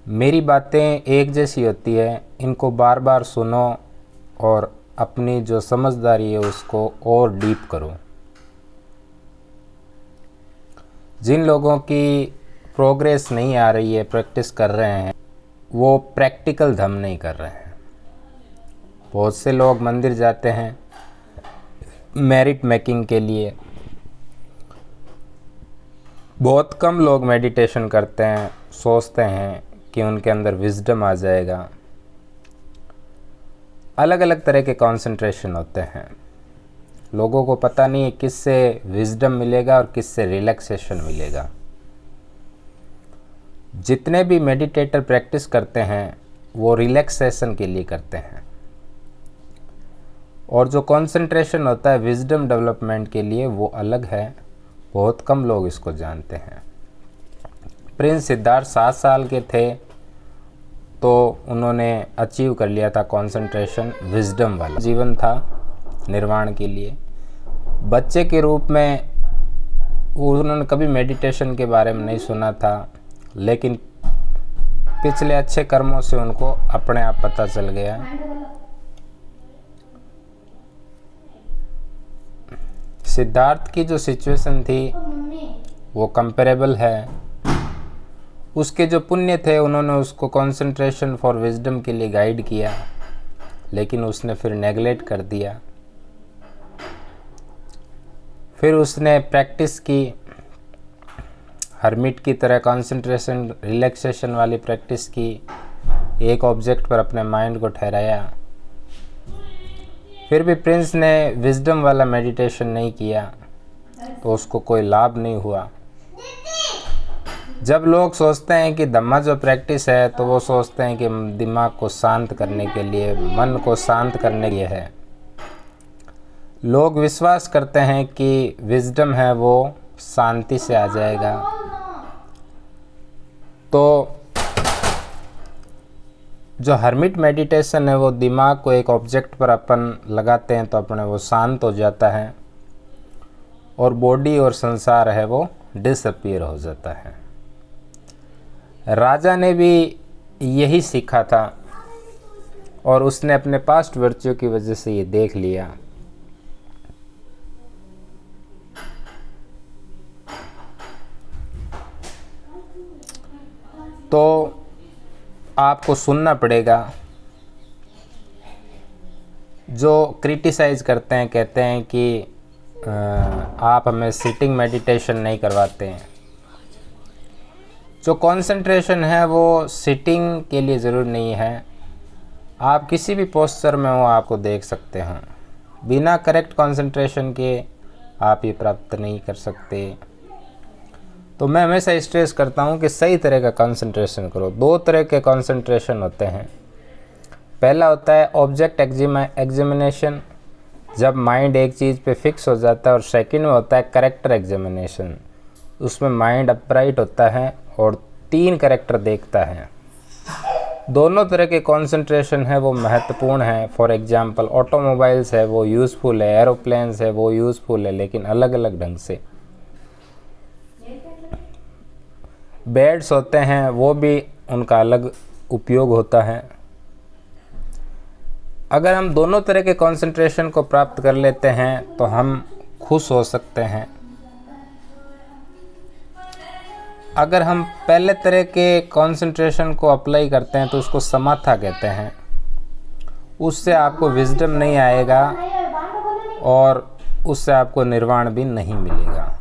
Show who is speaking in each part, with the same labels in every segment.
Speaker 1: मेरी बातें एक जैसी होती है, इनको बार बार सुनो और अपनी जो समझदारी है उसको और डीप करो। जिन लोगों की प्रोग्रेस नहीं आ रही है, प्रैक्टिस कर रहे हैं, वो प्रैक्टिकल धम नहीं कर रहे हैं। बहुत से लोग मंदिर जाते हैं मेरिट मेकिंग के लिए, बहुत कम लोग मेडिटेशन करते हैं, सोचते हैं कि उनके अंदर विजडम आ जाएगा। अलग अलग तरह के कंसंट्रेशन होते हैं। लोगों को पता नहीं है किससे विजडम मिलेगा और किससे रिलैक्सेशन मिलेगा। जितने भी मेडिटेटर प्रैक्टिस करते हैं वो रिलैक्सेशन के लिए करते हैं, और जो कंसंट्रेशन होता है विजडम डेवलपमेंट के लिए वो अलग है। बहुत कम लोग इसको जानते हैं। प्रिंस सिद्धार्थ 7 साल के थे तो उन्होंने अचीव कर लिया था कंसंट्रेशन, विजडम वाला जीवन था निर्वाण के लिए। बच्चे के रूप में उन्होंने कभी मेडिटेशन के बारे में नहीं सुना था, लेकिन पिछले अच्छे कर्मों से उनको अपने आप पता चल गया। सिद्धार्थ की जो सिचुएशन थी वो कंपेरेबल है। उसके जो पुण्य थे उन्होंने उसको कंसंट्रेशन फॉर विजडम के लिए गाइड किया, लेकिन उसने फिर नेगलेक्ट कर दिया। फिर उसने प्रैक्टिस की, हर्मिट की तरह कंसंट्रेशन रिलैक्सेशन वाली प्रैक्टिस की, एक ऑब्जेक्ट पर अपने माइंड को ठहराया। फिर भी प्रिंस ने विजडम वाला मेडिटेशन नहीं किया तो उसको कोई लाभ नहीं हुआ। जब लोग सोचते हैं कि धम्मा जो प्रैक्टिस है तो वो सोचते हैं कि दिमाग को शांत करने के लिए, मन को शांत करने के लिए है। लोग विश्वास करते हैं कि विजडम है वो शांति से आ जाएगा। तो जो हर्मिट मेडिटेशन है वो दिमाग को एक ऑब्जेक्ट पर अपन लगाते हैं तो अपने वो शांत हो जाता है और बॉडी और संसार है वो डिसअपीयर हो जाता है। राजा ने भी यही सीखा था और उसने अपने पास्ट वर्च्यू की वजह से ये देख लिया। तो आपको सुनना पड़ेगा। जो क्रिटिसाइज करते हैं, कहते हैं कि आप हमें सिटिंग मेडिटेशन नहीं करवाते हैं। जो कंसंट्रेशन है वो सिटिंग के लिए ज़रूरी नहीं है। आप किसी भी पोस्चर में हो आपको देख सकते हैं। बिना करेक्ट कंसंट्रेशन के आप ये प्राप्त नहीं कर सकते। तो मैं हमेशा स्ट्रेस करता हूँ कि सही तरह का कंसंट्रेशन करो। 2 तरह के कंसंट्रेशन होते हैं। पहला होता है ऑब्जेक्ट एग्जामिनेशन, जब माइंड एक चीज़ पे फिक्स हो जाता है, और सेकंड में होता है कैरेक्टर एग्जामिनेशन, उसमें माइंड अपराइट होता है और 3 कैरेक्टर देखता है। दोनों तरह के कंसंट्रेशन है वो महत्वपूर्ण है। फॉर एग्जांपल ऑटोमोबाइल्स है वो यूज़फुल है, एरोप्लेन्स है वो यूज़फुल है, लेकिन अलग अलग ढंग से। बेड्स होते हैं वो भी उनका अलग उपयोग होता है। अगर हम दोनों तरह के कंसंट्रेशन को प्राप्त कर लेते हैं तो हम खुश हो सकते हैं। अगर हम पहले तरह के कंसंट्रेशन को अप्लाई करते हैं तो उसको समाथा कहते हैं। उससे आपको विजडम नहीं आएगा और उससे आपको निर्वाण भी नहीं मिलेगा।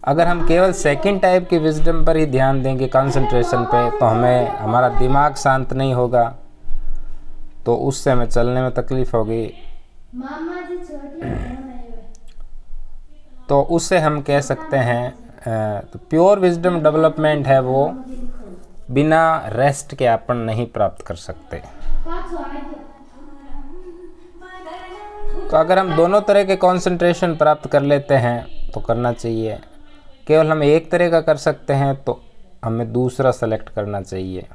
Speaker 1: अगर हम केवल सेकंड टाइप की विजडम पर ही ध्यान देंगे कंसंट्रेशन पे, तो हमारा दिमाग शांत नहीं होगा, तो उससे हमें चलने में तकलीफ होगी। तो उससे हम कह सकते हैं तो प्योर विजडम डेवलपमेंट है वो बिना रेस्ट के अपन नहीं प्राप्त कर सकते। तो अगर हम दोनों तरह के कंसंट्रेशन प्राप्त कर लेते हैं तो करना चाहिए। केवल हम एक तरह का कर सकते हैं तो हमें दूसरा सेलेक्ट करना चाहिए।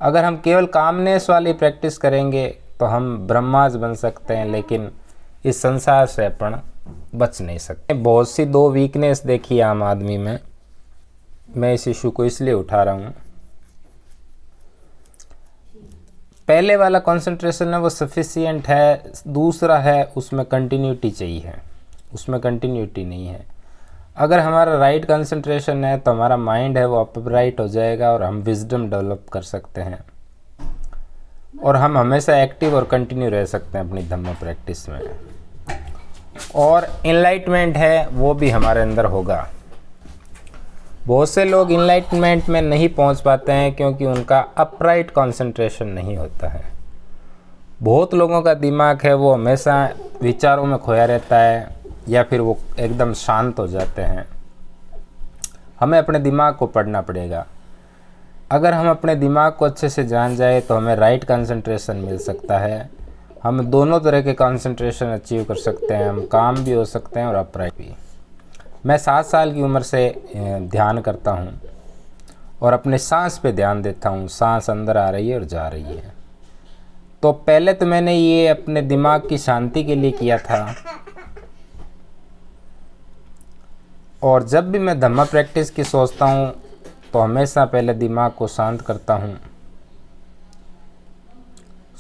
Speaker 1: अगर हम केवल कामनेस वाली प्रैक्टिस करेंगे तो हम ब्रह्माज बन सकते हैं, लेकिन इस संसार से अपन बच नहीं सकते। बहुत सी 2 वीकनेस देखी आम आदमी में। मैं इस इशू को इसलिए उठा रहा हूँ पहले वाला कंसंट्रेशन है वो सफिशिएंट है, दूसरा है उसमें कंटिन्यूटी चाहिए, उसमें कंटिन्यूटी नहीं है। अगर हमारा राइट कंसंट्रेशन है तो हमारा माइंड है वो अपराइट हो जाएगा और हम विजडम डेवलप कर सकते हैं और हम हमेशा एक्टिव और कंटिन्यू रह सकते हैं अपनी धम्म प्रैक्टिस में। और इनलाइटमेंट है वो भी हमारे अंदर होगा। बहुत से लोग इनलाइटमेंट में नहीं पहुंच पाते हैं क्योंकि उनका अपराइट कंसंट्रेशन नहीं होता है। बहुत लोगों का दिमाग है वो हमेशा विचारों में खोया रहता है या फिर वो एकदम शांत हो जाते हैं। हमें अपने दिमाग को पढ़ना पड़ेगा। अगर हम अपने दिमाग को अच्छे से जान जाए तो हमें राइट कंसंट्रेशन मिल सकता है। हम दोनों तरह के कंसंट्रेशन अचीव कर सकते हैं, हम काम भी हो सकते हैं और अपराइट भी। मैं 7 साल की उम्र से ध्यान करता हूँ और अपने सांस पे ध्यान देता हूँ। सांस अंदर आ रही है और जा रही है। तो पहले तो मैंने ये अपने दिमाग की शांति के लिए किया था, और जब भी मैं धम्मा प्रैक्टिस की सोचता हूँ तो हमेशा पहले दिमाग को शांत करता हूँ।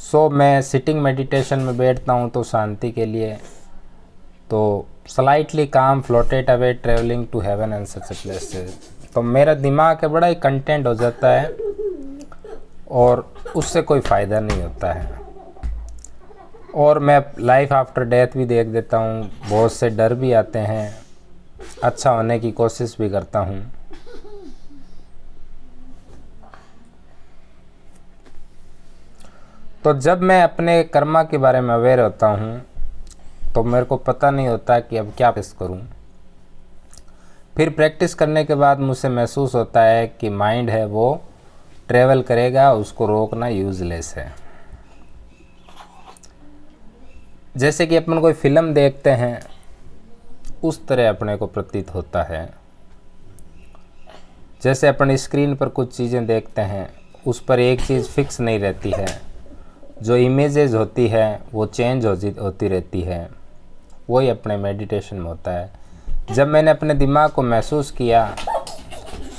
Speaker 1: सो मैं सिटिंग मेडिटेशन में बैठता हूँ तो शांति के लिए, तो slightly calm floated away travelling to heaven and such places, तो मेरा दिमाग है बड़ा ही कंटेंट हो जाता है और उससे कोई फ़ायदा नहीं होता है। और मैं लाइफ आफ्टर डेथ भी देख देता हूँ, बहुत से डर भी आते हैं, अच्छा होने की कोशिश भी करता हूँ। तो जब मैं अपने कर्मा के बारे में अवेयर होता हूँ तो मेरे को पता नहीं होता कि अब क्या फेस करूँ। फिर प्रैक्टिस करने के बाद मुझे महसूस होता है कि माइंड है वो ट्रेवल करेगा, उसको रोकना यूज़लेस है। जैसे कि अपन कोई फिल्म देखते हैं उस तरह अपने को प्रतीत होता है। जैसे अपन स्क्रीन पर कुछ चीज़ें देखते हैं, उस पर एक चीज़ फिक्स नहीं रहती है, जो इमेजेस होती है वो चेंज होती रहती है। वही अपने मेडिटेशन में होता है। जब मैंने अपने दिमाग को महसूस किया,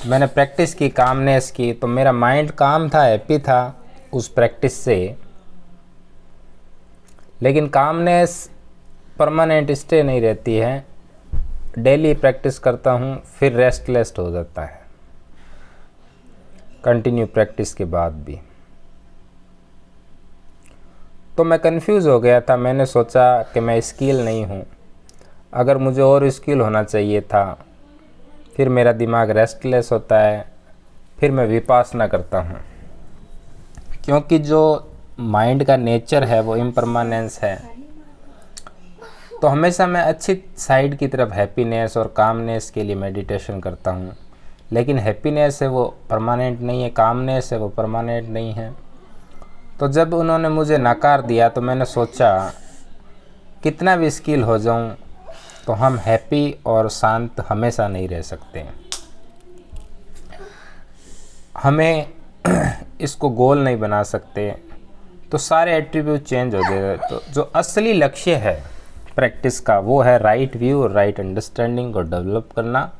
Speaker 1: मैंने प्रैक्टिस की, कामनेस की, तो मेरा माइंड काम था, हैप्पी था उस प्रैक्टिस से। लेकिन कामनेस परमानेंट स्टे नहीं रहती है। डेली प्रैक्टिस करता हूँ फिर रेस्टलेस हो जाता है कंटिन्यू प्रैक्टिस के बाद भी। तो मैं कंफ्यूज हो गया था। मैंने सोचा कि मैं स्किल नहीं हूँ, अगर मुझे और स्किल होना चाहिए था। फिर मेरा दिमाग रेस्टलेस होता है, फिर मैं विपासना करता हूँ, क्योंकि जो माइंड का नेचर है वो इम्परमानेंस है। तो हमेशा मैं अच्छी साइड की तरफ हैप्पीनेस और कामनेस के लिए मेडिटेशन करता हूँ। लेकिन हैप्पीनेस है वो परमानेंट नहीं है, कामनेस है वो परमानेंट नहीं है। तो जब उन्होंने मुझे नकार दिया तो मैंने सोचा कितना भी स्किल हो जाऊं तो हम हैप्पी और शांत हमेशा नहीं रह सकते। हमें इसको गोल नहीं बना सकते, तो सारे एट्रीब्यूट चेंज हो जाएगा। तो जो असली लक्ष्य है प्रैक्टिस का वो है राइट व्यू और राइट अंडरस्टैंडिंग को डेवलप करना।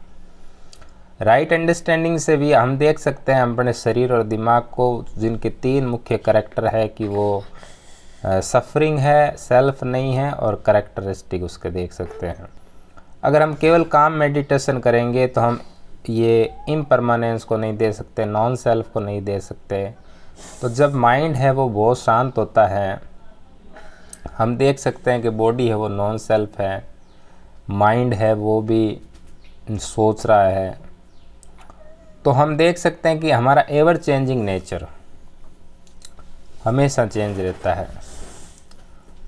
Speaker 1: राइट अंडरस्टैंडिंग से भी हम देख सकते हैं अपने शरीर और दिमाग को, जिनके 3 मुख्य करैक्टर है कि वो सफरिंग है, सेल्फ नहीं है और करैक्टरिस्टिक उसके देख सकते हैं। अगर हम केवल काम मेडिटेशन करेंगे तो हम ये इम्परमानेंस को नहीं दे सकते, नॉन सेल्फ को नहीं दे सकते। तो जब माइंड है वो बहुत शांत होता है, हम देख सकते हैं कि बॉडी है वो नॉन सेल्फ है, माइंड है वो भी सोच रहा है। तो हम देख सकते हैं कि हमारा एवर चेंजिंग नेचर हमेशा चेंज रहता है।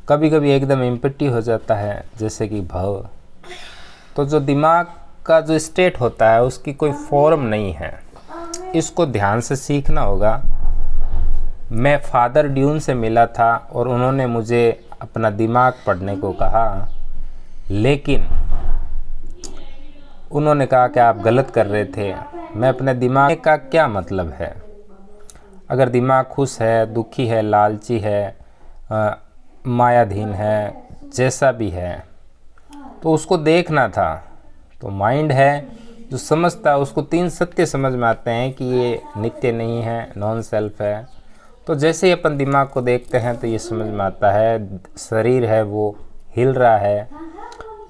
Speaker 1: कभी कभी एकदम एम्प्टी हो जाता है, जैसे कि भव। तो जो दिमाग का जो स्टेट होता है उसकी कोई फॉर्म नहीं है, इसको ध्यान से सीखना होगा। मैं फादर ड्यून से मिला था और उन्होंने मुझे अपना दिमाग पढ़ने को कहा, लेकिन उन्होंने कहा कि आप गलत कर रहे थे। मैं अपने दिमाग का क्या मतलब है? अगर दिमाग खुश है, दुखी है, लालची है, मायाधीन है, जैसा भी है, तो उसको देखना था। तो माइंड है जो समझता है, उसको 3 सत्य समझ में आते हैं कि ये नित्य नहीं है, नॉन सेल्फ है। तो जैसे ही अपन दिमाग को देखते हैं तो ये समझ में आता है शरीर है वो हिल रहा है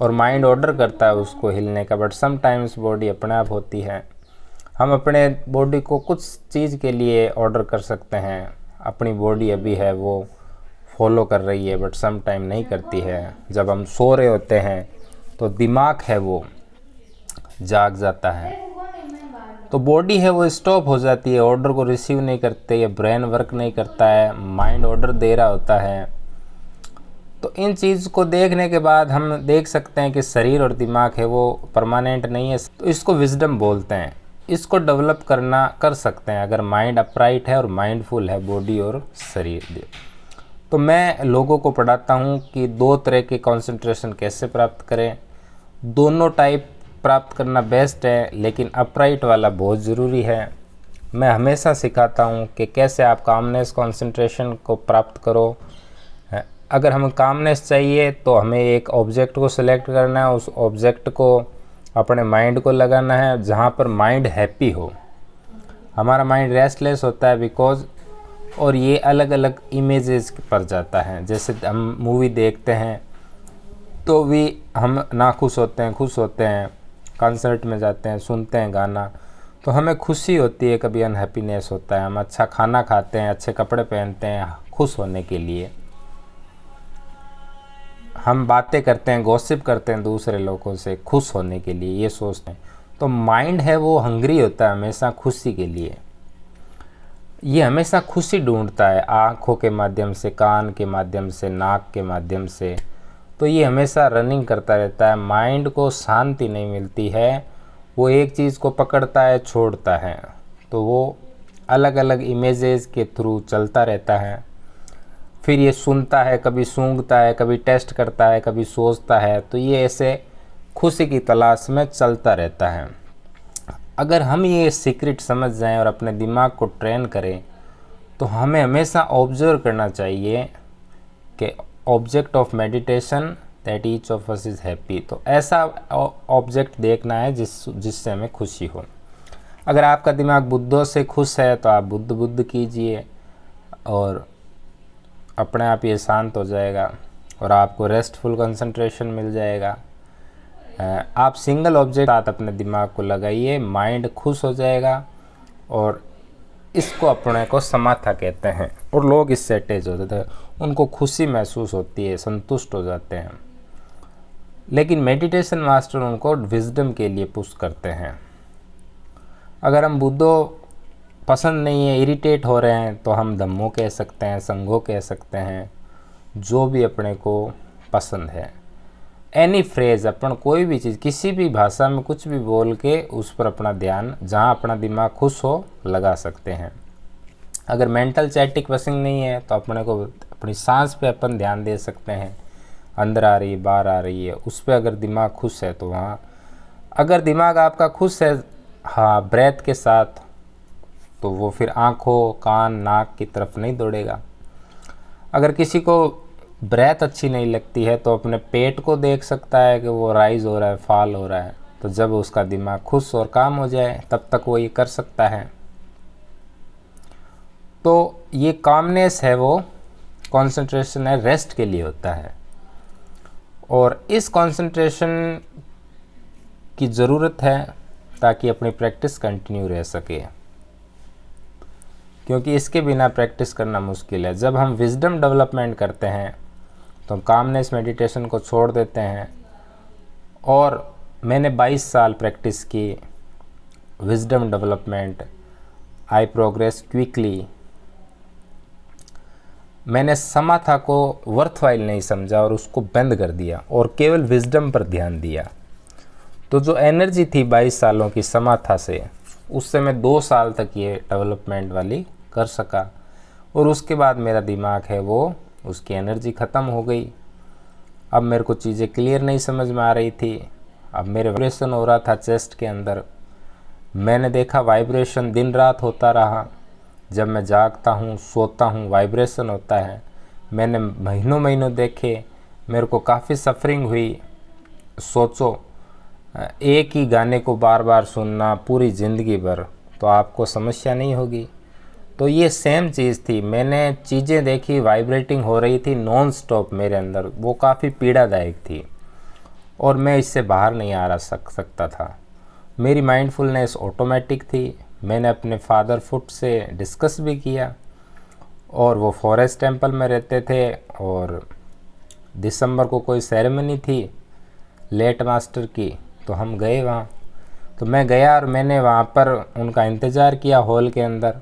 Speaker 1: और माइंड ऑर्डर करता है उसको हिलने का, बट समटाइम्स बॉडी अपने आप होती है। हम अपने बॉडी को कुछ चीज़ के लिए ऑर्डर कर सकते हैं, अपनी बॉडी अभी है वो फॉलो कर रही है, बट सम टाइम नहीं करती है। जब हम सो रहे होते हैं तो दिमाग है वो जाग जाता है, तो बॉडी है वो स्टॉप हो जाती है, ऑर्डर को रिसीव नहीं करते, या ब्रेन वर्क नहीं करता है, माइंड ऑर्डर दे रहा होता है। तो इन चीज़ को देखने के बाद हम देख सकते हैं कि शरीर और दिमाग है वो परमानेंट नहीं है, तो इसको विजडम बोलते हैं। इसको डेवलप कर सकते हैं अगर माइंड अपराइट है और माइंडफुल है बॉडी और शरीर। तो मैं लोगों को पढ़ाता हूँ कि 2 तरह के कंसंट्रेशन कैसे प्राप्त करें। दोनों टाइप प्राप्त करना बेस्ट है, लेकिन अपराइट वाला बहुत ज़रूरी है। मैं हमेशा सिखाता हूँ कि कैसे आप कामनेस कंसंट्रेशन को प्राप्त करो। अगर हमें कामनेस चाहिए तो हमें एक ऑब्जेक्ट को सिलेक्ट करना है, उस ऑब्जेक्ट को अपने माइंड को लगाना है जहाँ पर माइंड हैप्पी हो। हमारा माइंड रेस्टलेस होता है बिकॉज, और ये अलग अलग इमेजेस पर जाता है। जैसे हम मूवी देखते हैं तो भी हम ना खुश होते हैं, कंसर्ट में जाते हैं, सुनते हैं गाना तो हमें खुशी होती है, कभी अनहैप्पीनेस होता है। हम अच्छा खाना खाते हैं, अच्छे कपड़े पहनते हैं खुश होने के लिए। हम बातें करते हैं, गॉसिप करते हैं दूसरे लोगों से खुश होने के लिए, ये सोचते हैं। तो माइंड है वो हंग्री होता है हमेशा खुशी के लिए। ये हमेशा खुशी ढूंढता है आँखों के माध्यम से, कान के माध्यम से, नाक के माध्यम से। तो ये हमेशा रनिंग करता रहता है। माइंड को शांति नहीं मिलती है, वो एक चीज़ को पकड़ता है छोड़ता है, तो वो अलग अलग इमेजेस के थ्रू चलता रहता है। फिर ये सुनता है, कभी सूंघता है, कभी टेस्ट करता है, कभी सोचता है। तो ये ऐसे खुशी की तलाश में चलता रहता है। अगर हम ये सीक्रेट समझ जाएं और अपने दिमाग को ट्रेन करें तो हमें हमेशा ऑब्जर्व करना चाहिए कि object of meditation that each of us is happy. तो ऐसा ऑब्जेक्ट देखना है जिससे हमें खुशी हो। अगर आपका दिमाग बुद्धों से खुश है तो आप बुद्ध कीजिए और अपने आप ये शांत हो जाएगा और आपको रेस्टफुल कंसंट्रेशन मिल जाएगा। आप सिंगल ऑब्जेक्ट साथ अपने दिमाग को लगाइए, माइंड खुश हो जाएगा और इसको अपने को समाथा कहते हैं। और लोग इससे अटैच हो जाते हैं, उनको खुशी महसूस होती है, संतुष्ट हो जाते हैं। लेकिन मेडिटेशन मास्टर उनको विजडम के लिए पुश करते हैं। अगर हम बुद्धो पसंद नहीं है, इरिटेट हो रहे हैं, तो हम धम्मो कह सकते हैं, संघो कह सकते हैं, जो भी अपने को पसंद है। एनी फ्रेज, अपन कोई भी चीज़ किसी भी भाषा में कुछ भी बोल के उस पर अपना ध्यान, जहाँ अपना दिमाग खुश हो, लगा सकते हैं। अगर मेंटल चैटिक वसिंग नहीं है तो अपने को अपनी सांस पे अपन ध्यान दे सकते हैं, अंदर आ रही है बाहर आ रही है, उस पर अगर दिमाग खुश है तो वहाँ। अगर दिमाग आपका खुश है हाँ ब्रेथ के साथ, तो वो फिर आँखों, कान, नाक की तरफ नहीं दौड़ेगा। अगर किसी को ब्रेथ अच्छी नहीं लगती है तो अपने पेट को देख सकता है कि वो राइज हो रहा है, फॉल हो रहा है। तो जब उसका दिमाग खुश और काम हो जाए तब तक वो ये कर सकता है। तो ये कामनेस है वो कंसंट्रेशन है, रेस्ट के लिए होता है। और इस कंसंट्रेशन की ज़रूरत है ताकि अपनी प्रैक्टिस कंटिन्यू रह सके, क्योंकि इसके बिना प्रैक्टिस करना मुश्किल है। जब हम विजडम डेवलपमेंट करते हैं तो कामनेस मेडिटेशन को छोड़ देते हैं। और मैंने 22 साल प्रैक्टिस की विजडम डेवलपमेंट, आई प्रोग्रेस क्विकली। मैंने समाथा को वर्थवाइल नहीं समझा और उसको बंद कर दिया और केवल विजडम पर ध्यान दिया। तो जो एनर्जी थी 22 सालों की समाथा से, उससे मैं 2 साल तक ये डेवलपमेंट वाली कर सका। और उसके बाद मेरा दिमाग है वो, उसकी एनर्जी ख़त्म हो गई। अब मेरे को चीज़ें क्लियर नहीं समझ में आ रही थी। अब मेरे वाइब्रेशन हो रहा था चेस्ट के अंदर। मैंने देखा वाइब्रेशन दिन रात होता रहा। जब मैं जागता हूँ, सोता हूँ, वाइब्रेशन होता है। मैंने महीनों देखे, मेरे को काफ़ी सफरिंग हुई। सोचो, एक ही गाने को बार बार सुनना पूरी ज़िंदगी भर, तो आपको समस्या नहीं होगी। तो ये सेम चीज़ थी, मैंने चीज़ें देखी, वाइब्रेटिंग हो रही थी नॉन स्टॉप मेरे अंदर, वो काफ़ी पीड़ादायक थी और मैं इससे बाहर नहीं आ सकता था। मेरी माइंडफुलनेस ऑटोमेटिक थी। मैंने अपने फादर फुट से डिस्कस भी किया और वो फॉरेस्ट टेंपल में रहते थे और दिसंबर को कोई सेरेमनी थी लेट मास्टर की, तो हम गए वहाँ। तो मैं गया और मैंने वहाँ पर उनका इंतज़ार किया हॉल के अंदर,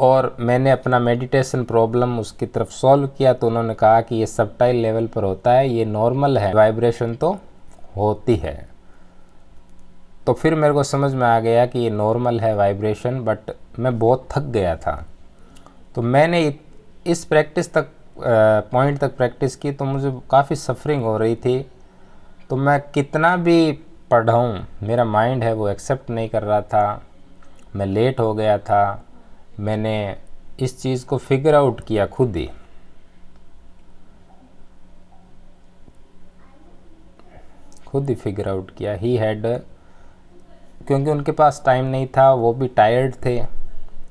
Speaker 1: और मैंने अपना मेडिटेशन प्रॉब्लम उसकी तरफ सॉल्व किया। तो उन्होंने कहा कि ये सबटाइल लेवल पर होता है, ये नॉर्मल है, वाइब्रेशन तो होती है। तो फिर मेरे को समझ में आ गया कि ये नॉर्मल है वाइब्रेशन, बट मैं बहुत थक गया था। तो मैंने इस प्रैक्टिस तक पॉइंट तक प्रैक्टिस की, तो मुझे काफ़ी सफरिंग हो रही थी। तो मैं कितना भी पढ़ाऊँ, मेरा माइंड है वो एक्सेप्ट नहीं कर रहा था। मैं लेट हो गया था। मैंने इस चीज़ को फिगर आउट किया खुद ही। फिगर आउट किया ही हैड, क्योंकि उनके पास टाइम नहीं था, वो भी टायर्ड थे।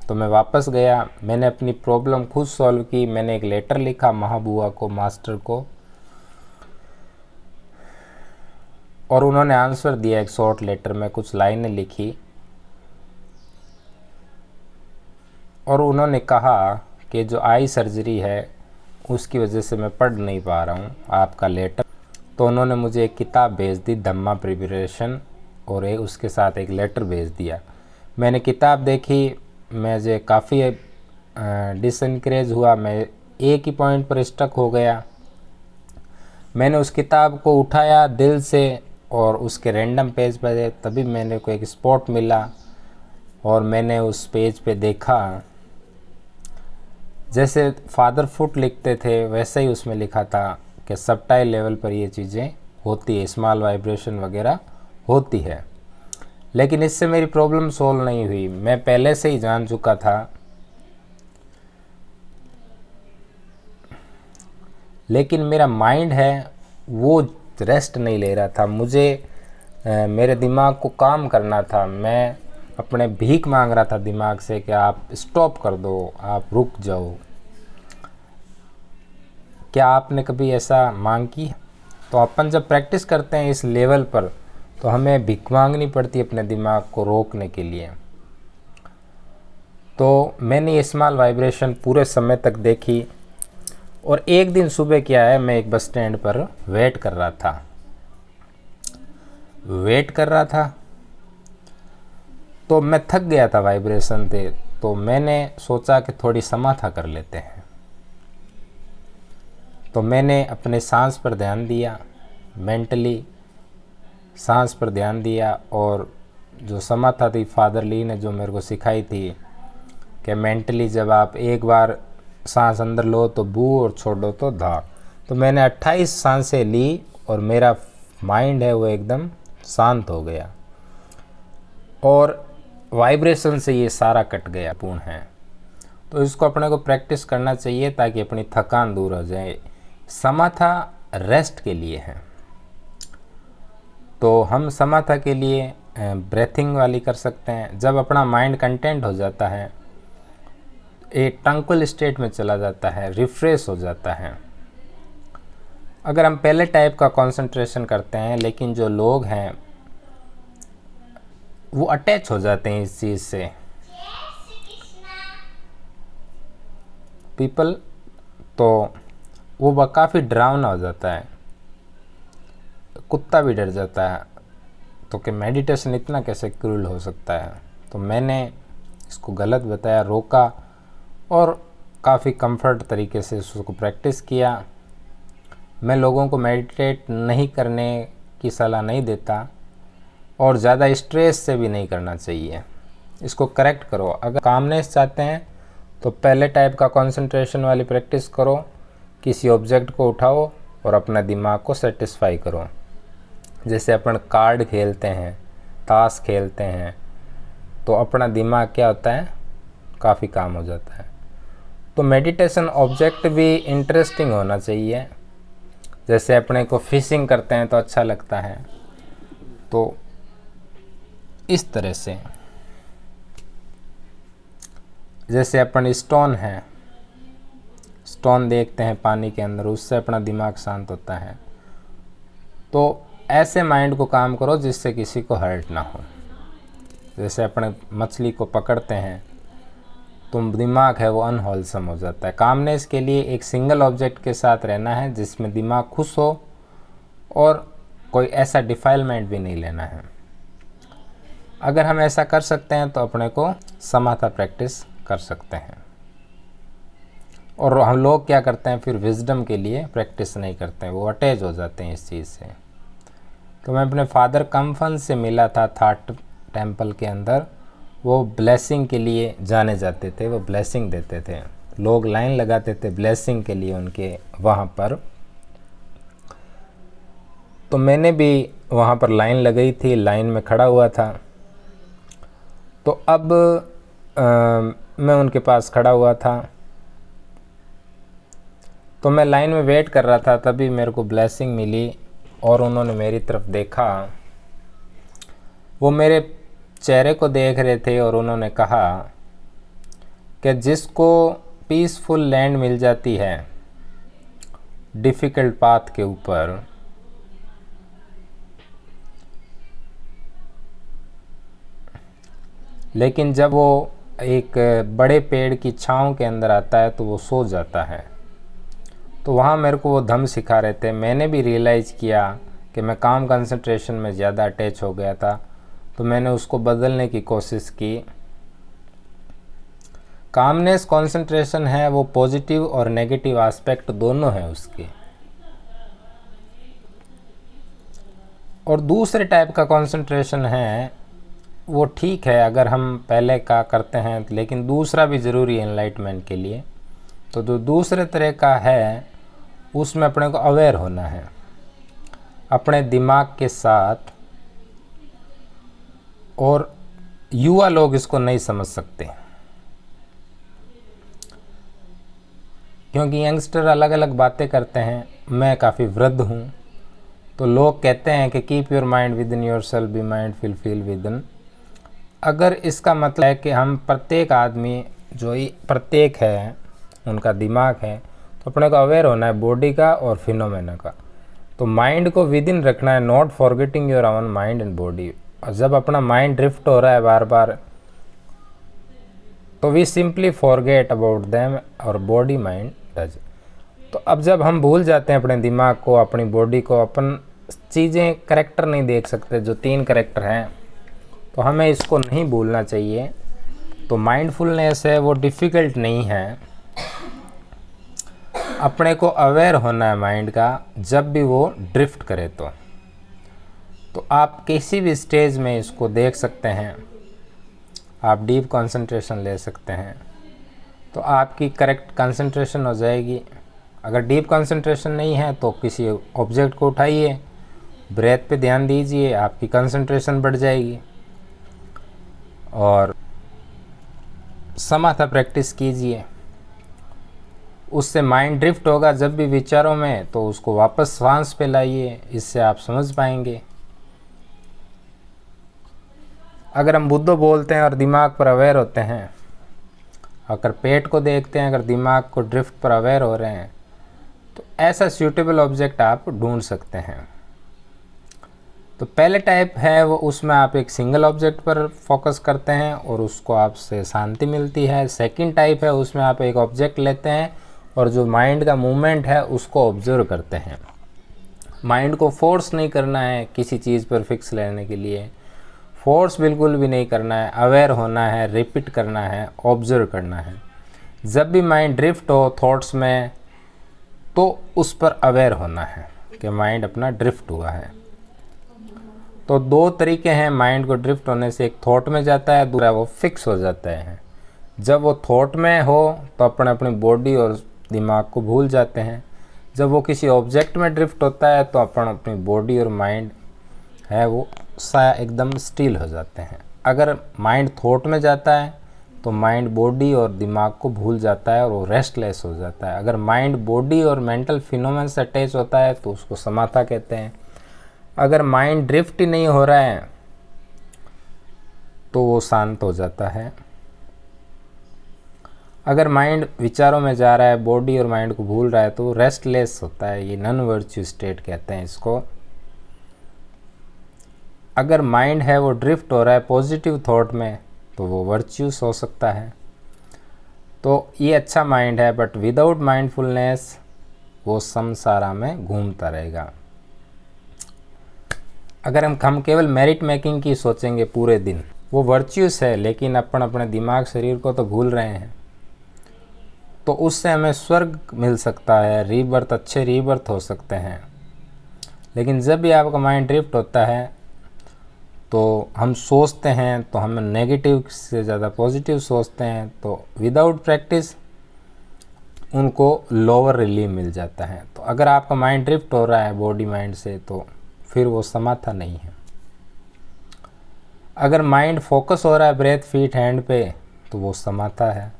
Speaker 1: तो मैं वापस गया, मैंने अपनी प्रॉब्लम खुद सॉल्व की। मैंने एक लेटर लिखा महाबुआ को, मास्टर को, और उन्होंने आंसर दिया एक शॉर्ट लेटर में, कुछ लाइनें लिखी और उन्होंने कहा कि जो आई सर्जरी है उसकी वजह से मैं पढ़ नहीं पा रहा हूँ आपका लेटर। तो उन्होंने मुझे एक किताब भेज दी, धम्मा प्रिपरेशन, और उसके साथ एक लेटर भेज दिया। मैंने किताब देखी, मुझे काफ़ी डिसइनकरेज हुआ, मैं एक ही पॉइंट पर स्टक हो गया। मैंने उस किताब को उठाया दिल से और उसके रैंडम पेज पर, तभी मैंने को एक स्पॉट मिला और मैंने उस पेज पे देखा, जैसे फादर फुट लिखते थे वैसे ही उसमें लिखा था कि सबटाइल लेवल पर ये चीज़ें होती है, स्मॉल वाइब्रेशन वगैरह होती है। लेकिन इससे मेरी प्रॉब्लम सॉल्व नहीं हुई, मैं पहले से ही जान चुका था। लेकिन मेरा माइंड है वो रेस्ट नहीं ले रहा था। मुझे मेरे दिमाग को काम करना था। मैं अपने भीख मांग रहा था दिमाग से कि आप स्टॉप कर दो, आप रुक जाओ। क्या आपने कभी ऐसा मांग की? तो अपन जब प्रैक्टिस करते हैं इस लेवल पर, तो हमें भीख मांगनी पड़ती है अपने दिमाग को रोकने के लिए। तो मैंने ये स्मॉल वाइब्रेशन पूरे समय तक देखी। और एक दिन सुबह क्या है, मैं एक बस स्टैंड पर वेट कर रहा था, तो मैं थक गया था वाइब्रेशन से। तो मैंने सोचा कि थोड़ी समाधा कर लेते हैं। तो मैंने अपने सांस पर ध्यान दिया, मेंटली सांस पर ध्यान दिया। और जो समाधा थी फादर ली ने जो मेरे को सिखाई थी कि मेंटली जब आप एक बार सांस अंदर लो तो बू और छोड़ो तो धा। तो मैंने 28 सांसें ली और मेरा माइंड है वो एकदम शांत हो गया और वाइब्रेशन से ये सारा कट गया, पूर्ण है। तो इसको अपने को प्रैक्टिस करना चाहिए ताकि अपनी थकान दूर हो जाए। समाधा रेस्ट के लिए है, तो हम समाधा के लिए ब्रेथिंग वाली कर सकते हैं। जब अपना माइंड कंटेंट हो जाता है, एक ट्रंक्विल स्टेट में चला जाता है, रिफ्रेश हो जाता है। अगर हम पहले टाइप का कंसंट्रेशन करते हैं, लेकिन जो लोग हैं वो अटैच हो जाते हैं इस चीज़ से, पीपल, तो वो काफ़ी डरावना हो जाता है, कुत्ता भी डर जाता है। तो कि मेडिटेशन इतना कैसे क्रूल हो सकता है। तो मैंने इसको गलत बताया, रोका और काफ़ी कंफर्ट तरीके से उसको प्रैक्टिस किया। मैं लोगों को मेडिटेट नहीं करने की सलाह नहीं देता और ज़्यादा स्ट्रेस से भी नहीं करना चाहिए। इसको करेक्ट करो। अगर कामनेस चाहते हैं तो पहले टाइप का कंसंट्रेशन वाली प्रैक्टिस करो, किसी ऑब्जेक्ट को उठाओ और अपना दिमाग को सेटिस्फाई करो। जैसे अपन कार्ड खेलते हैं, ताश खेलते हैं, तो अपना दिमाग क्या होता है, काफ़ी काम हो जाता है। तो मेडिटेशन ऑब्जेक्ट भी इंटरेस्टिंग होना चाहिए। जैसे अपने को फिशिंग करते हैं तो अच्छा लगता है, तो इस तरह से जैसे अपन स्टोन है, स्टोन देखते हैं पानी के अंदर, उससे अपना दिमाग शांत होता है। तो ऐसे माइंड को काम करो जिससे किसी को हर्ट ना हो। जैसे अपने मछली को पकड़ते हैं तो दिमाग है वो अनहोलसम हो जाता है। कामनेस के लिए एक सिंगल ऑब्जेक्ट के साथ रहना है जिसमें दिमाग खुश हो और कोई ऐसा डिफाइलमेंट भी नहीं लेना है। अगर हम ऐसा कर सकते हैं तो अपने को समाथा प्रैक्टिस कर सकते हैं। और हम लोग क्या करते हैं फिर, विजडम के लिए प्रैक्टिस नहीं करते हैं, वो अटैच हो जाते हैं इस चीज़ से। तो मैं अपने फादर कम्फन से मिला था थाट टेम्पल के अंदर। वो ब्लेसिंग के लिए जाने जाते थे, वो ब्लेसिंग देते थे, लोग लाइन लगाते थे ब्लेसिंग के लिए उनके वहाँ पर। तो मैंने भी वहाँ पर लाइन लगाई थी, लाइन में खड़ा हुआ था। तो अब मैं उनके पास खड़ा हुआ था, तो मैं लाइन में वेट कर रहा था, तभी मेरे को ब्लेसिंग मिली और उन्होंने मेरी तरफ देखा। वो मेरे चेहरे को देख रहे थे और उन्होंने कहा कि जिसको पीसफुल लैंड मिल जाती है डिफ़िकल्ट पाथ के ऊपर, लेकिन जब वो एक बड़े पेड़ की छांव के अंदर आता है तो वो सो जाता है। तो वहाँ मेरे को वो धम्म सिखा रहे थे। मैंने भी रियलाइज़ किया कि मैं काम कंसंट्रेशन में ज़्यादा अटैच हो गया था, तो मैंने उसको बदलने की कोशिश की। कामनेस कंसंट्रेशन है वो पॉजिटिव और नेगेटिव एस्पेक्ट दोनों हैं उसके। और दूसरे टाइप का कंसंट्रेशन है वो ठीक है अगर हम पहले का करते हैं, लेकिन दूसरा भी ज़रूरी है एनलाइटमेंट के लिए। तो जो दूसरे तरह का है उसमें अपने को अवेयर होना है अपने दिमाग के साथ। और युवा लोग इसको नहीं समझ सकते क्योंकि यंगस्टर अलग अलग बातें करते हैं। मैं काफ़ी वृद्ध हूँ, तो लोग कहते हैं कि keep your mind within yourself, be mindful within. अगर इसका मतलब है कि हम प्रत्येक आदमी जो ही प्रत्येक है उनका दिमाग है, तो अपने को अवेयर होना है बॉडी का और फिनोमेना का। तो माइंड को विद इन रखना है, not forgetting your own mind and body. और जब अपना माइंड ड्रिफ्ट हो रहा है बार बार, तो we simply forget about them और बॉडी माइंड डज। तो अब जब हम भूल जाते हैं अपने दिमाग को, अपनी बॉडी को, अपन चीज़ें करेक्टर नहीं देख सकते, जो 3 करेक्टर हैं, तो हमें इसको नहीं भूलना चाहिए। तो माइंडफुलनेस है वो डिफ़िकल्ट नहीं है। अपने को अवेयर होना है माइंड का जब भी वो ड्रिफ्ट करे। तो आप किसी भी स्टेज में इसको देख सकते हैं। आप डीप कंसंट्रेशन ले सकते हैं तो आपकी करेक्ट कंसंट्रेशन हो जाएगी। अगर डीप कंसंट्रेशन नहीं है तो किसी ऑब्जेक्ट को उठाइए, ब्रेथ पे ध्यान दीजिए, आपकी कंसंट्रेशन बढ़ जाएगी। और समाथा प्रैक्टिस कीजिए, उससे माइंड ड्रिफ्ट होगा जब भी विचारों में, तो उसको वापस सांस पे लाइए, इससे आप समझ पाएंगे। अगर हम बुद्धो बोलते हैं और दिमाग पर अवेयर होते हैं, अगर पेट को देखते हैं, अगर दिमाग को ड्रिफ्ट पर अवेयर हो रहे हैं, तो ऐसा सूटेबल ऑब्जेक्ट आप ढूंढ सकते हैं। तो पहले टाइप है वो, उसमें आप एक सिंगल ऑब्जेक्ट पर फोकस करते हैं और उसको आपसे शांति मिलती है। सेकंड टाइप है उसमें आप एक ऑब्जेक्ट लेते हैं और जो माइंड का मूवमेंट है उसको ऑब्जर्व करते हैं। माइंड को फोर्स नहीं करना है किसी चीज़ पर फिक्स लेने के लिए, फोर्स बिल्कुल भी नहीं करना है, अवेयर होना है, रिपीट करना है, ऑब्जर्व करना है। जब भी माइंड ड्रिफ्ट हो थॉट्स में, तो उस पर अवेयर होना है कि माइंड अपना ड्रिफ्ट हुआ है। तो 2 तरीके हैं माइंड को ड्रिफ्ट होने से, एक थॉट में जाता है, दूसरा वो फिक्स हो जाता है। जब वो थॉट में हो तो अपनी बॉडी और दिमाग को भूल जाते हैं। जब वो किसी ऑब्जेक्ट में ड्रिफ्ट होता है तो अपनी बॉडी और माइंड है वो एकदम स्टिल हो जाते हैं। अगर माइंड थॉट में जाता है तो माइंड बॉडी और दिमाग को भूल जाता है और वो रेस्टलेस हो जाता है। अगर माइंड बॉडी और मेंटल फिनोमेन से अटैच होता है तो उसको समाथा कहते हैं। अगर माइंड ड्रिफ्ट ही नहीं हो रहा है तो वो शांत हो जाता है। अगर माइंड विचारों में जा रहा है, बॉडी और माइंड को भूल रहा है, तो रेस्टलेस होता है, ये नॉन वर्च्यू स्टेट कहते हैं इसको। अगर माइंड है वो ड्रिफ्ट हो रहा है पॉजिटिव थॉट में, तो वो वर्च्यूस हो सकता है। तो ये अच्छा माइंड है, बट विदाउट माइंडफुलनेस वो संसारा में घूमता रहेगा। अगर हम केवल मेरिट मेकिंग की सोचेंगे पूरे दिन, वो वर्च्यूस है, लेकिन अपन अपने दिमाग शरीर को तो भूल रहे हैं। तो उससे हमें स्वर्ग मिल सकता है, रीबर्थ, अच्छे रीबर्थ हो सकते हैं। लेकिन जब भी आपका माइंड ड्रिफ्ट होता है तो हम सोचते हैं, तो हम नेगेटिव से ज़्यादा पॉजिटिव सोचते हैं, तो विदाउट प्रैक्टिस उनको लोअर रिलीफ मिल जाता है। तो अगर आपका माइंड ड्रिफ्ट हो रहा है बॉडी माइंड से, तो फिर वो समाथा नहीं है। अगर माइंड फोकस हो रहा है ब्रेथ, फीट, हैंड पे, तो वो समाथा है।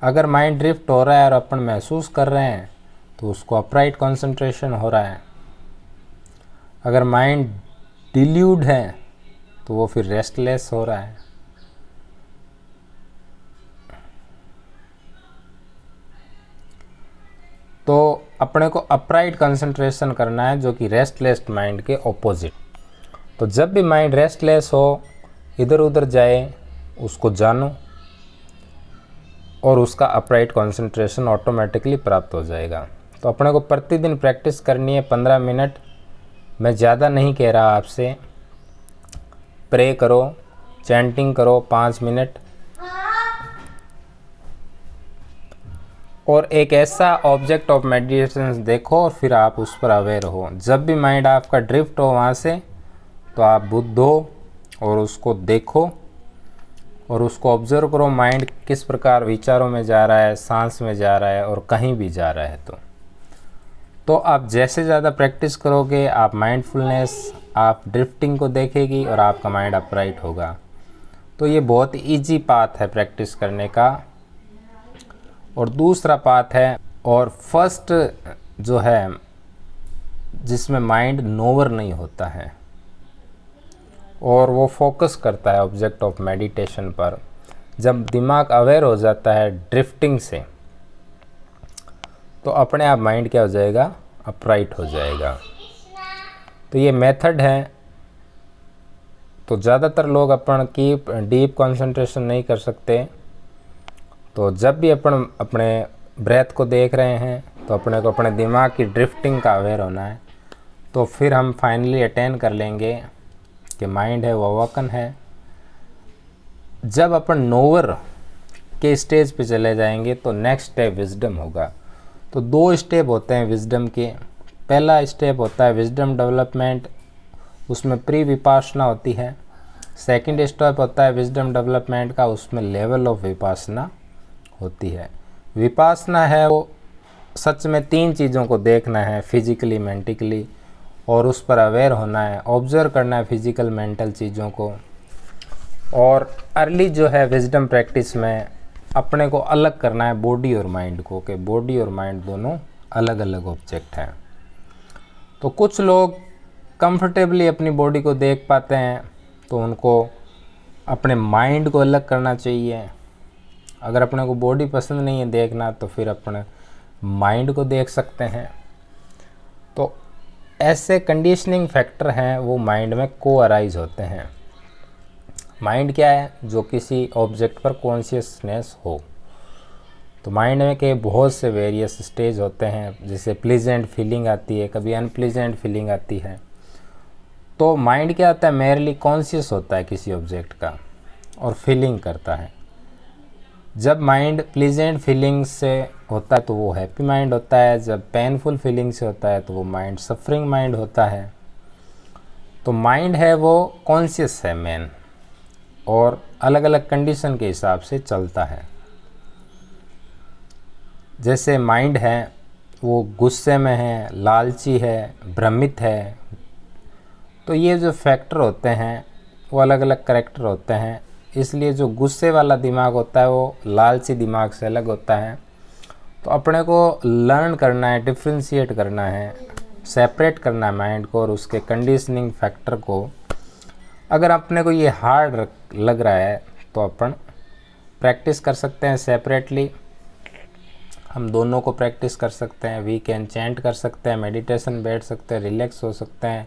Speaker 1: अगर माइंड ड्रिफ्ट हो रहा है और अपन महसूस कर रहे हैं, तो उसको अपराइट कंसंट्रेशन हो रहा है। अगर माइंड डिल्यूड है, तो वो फिर रेस्टलेस हो रहा है। तो अपने को अपराइट कंसंट्रेशन करना है, जो कि रेस्टलेस माइंड के ऑपोजिट। तो जब भी माइंड रेस्टलेस हो, इधर उधर जाए, उसको जानो और उसका अपराइट कंसंट्रेशन ऑटोमेटिकली प्राप्त हो जाएगा। तो अपने को प्रतिदिन प्रैक्टिस करनी है 15 मिनट। मैं ज़्यादा नहीं कह रहा आपसे। प्रे करो, चैंटिंग करो 5 मिनट, और एक ऐसा ऑब्जेक्ट ऑफ मेडिटेशन देखो और फिर आप उस पर अवेयर हो। जब भी माइंड आपका ड्रिफ्ट हो वहाँ से, तो आप बुद्ध हो और उसको देखो और उसको ऑब्जर्व करो, माइंड किस प्रकार विचारों में जा रहा है, सांस में जा रहा है और कहीं भी जा रहा है। तो आप जैसे ज़्यादा प्रैक्टिस करोगे, आप माइंडफुलनेस, आप ड्रिफ्टिंग को देखेगी और आपका माइंड अपराइट होगा। तो ये बहुत ईजी पाथ है प्रैक्टिस करने का। और दूसरा पाथ है, और फर्स्ट जो है, जिसमें माइंड नोवर नहीं होता है और वो फोकस करता है ऑब्जेक्ट ऑफ मेडिटेशन पर। जब दिमाग अवेयर हो जाता है ड्रिफ्टिंग से, तो अपने आप माइंड क्या हो जाएगा, अपराइट हो जाएगा। तो ये मेथड है। तो ज़्यादातर लोग अपन की डीप कंसंट्रेशन नहीं कर सकते। तो जब भी अपन अपने ब्रेथ को देख रहे हैं, तो अपने को अपने दिमाग की ड्रिफ्टिंग का अवेयर होना है। तो फिर हम फाइनली अटेन कर लेंगे कि माइंड है वो अवकन है। जब अपन नोवर के स्टेज पे चले जाएंगे, तो नेक्स्ट स्टेप विजडम होगा। तो 2 स्टेप होते हैं विजडम के। पहला स्टेप होता है विजडम डेवलपमेंट, उसमें प्री विपासना होती है। सेकंड स्टेप होता है विजडम डेवलपमेंट का, उसमें लेवल ऑफ विपासना होती है। विपासना है वो सच में 3 चीज़ों को देखना है, फिजिकली, मेंटली, और उस पर अवेयर होना है, ऑब्जर्व करना है फिजिकल मेंटल चीज़ों को। और अर्ली जो है विजडम प्रैक्टिस में अपने को अलग करना है बॉडी और माइंड को, कि बॉडी और माइंड दोनों अलग अलग ऑब्जेक्ट हैं। तो कुछ लोग कंफर्टेबली अपनी बॉडी को देख पाते हैं, तो उनको अपने माइंड को अलग करना चाहिए। अगर अपने को बॉडी पसंद नहीं है देखना, तो फिर अपने माइंड को देख सकते हैं। तो ऐसे कंडीशनिंग फैक्टर हैं, वो माइंड में को अराइज होते हैं। माइंड क्या है, जो किसी ऑब्जेक्ट पर कॉन्शियसनेस हो। तो माइंड में के बहुत से वेरियस स्टेज होते हैं, जैसे प्लीजेंट फीलिंग आती है, कभी अनप्लीजेंट फीलिंग आती है। तो माइंड क्या होता है, मेयरली कॉन्शियस होता है किसी ऑब्जेक्ट का और फीलिंग करता है। जब माइंड प्लीजेंट फीलिंग से होता है तो वो हैप्पी माइंड होता है, जब पेनफुल फीलिंग से होता है तो वो माइंड सफरिंग माइंड होता है। तो माइंड है वो कॉन्शियस है मेन, और अलग अलग कंडीशन के हिसाब से चलता है। जैसे माइंड है वो गुस्से में है, लालची है, भ्रमित है। तो ये जो फैक्टर होते हैं वो अलग अलग कैरेक्टर होते हैं। इसलिए जो गुस्से वाला दिमाग होता है वो लालची दिमाग से अलग होता है। तो अपने को लर्न करना है, डिफ्रेंशिएट करना है, सेपरेट करना है माइंड को और उसके कंडीशनिंग फैक्टर को। अगर अपने को ये हार्ड लग रहा है, तो अपन प्रैक्टिस कर सकते हैं सेपरेटली। हम दोनों को प्रैक्टिस कर सकते हैं। वी कैन चैंट कर सकते हैं, मेडिटेशन बैठ सकते हैं, रिलैक्स हो सकते हैं,